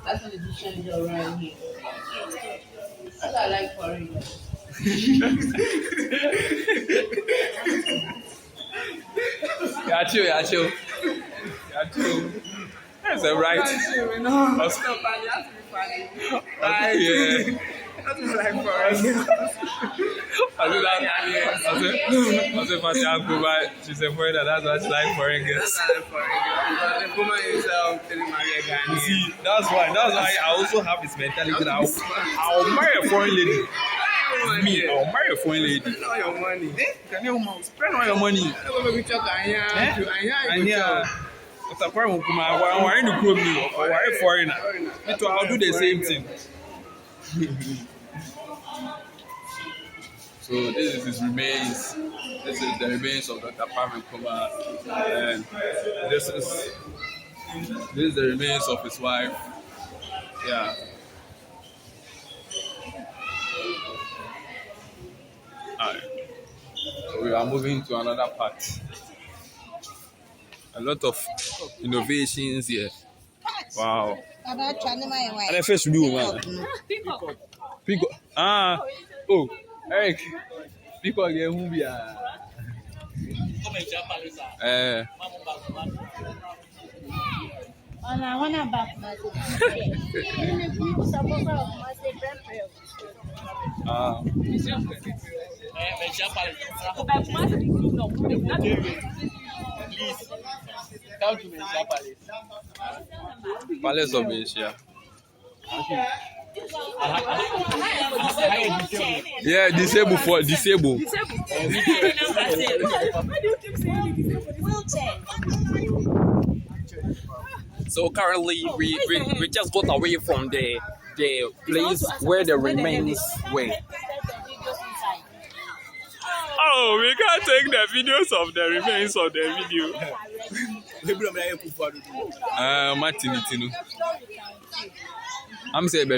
That's an addition you're around here. That's what I like foreigners. Yeah, chill. That's a right. That's funny. Right. Yeah. That's what I like foreigners. I said, my uncle, but she said, for that, that's what she like foreigners. That's what I like foreigners. The woman himself telling Maria Ghani. You see, that's why I also have this mentality that I'll marry a foreign lady. Me, I'll marry a foreign lady. Spend all your money. Can you spend all your money? But a foreign woman, I'm wearing the clothes, or a foreigner. I'll do the same thing. So this is his remains. This is the remains of Dr. Kwame Nkrumah, and this is the remains of his wife. Yeah. Alright. So we are moving to another part. A lot of innovations here. Wow. And the first blue man. Pico. Oh, Eric. Pico again who be Palace of Asia. Yeah, disabled. So currently we just got away from the place where the remains were. Oh, we can't take the videos of the remains of the video. Martin. I'm saying,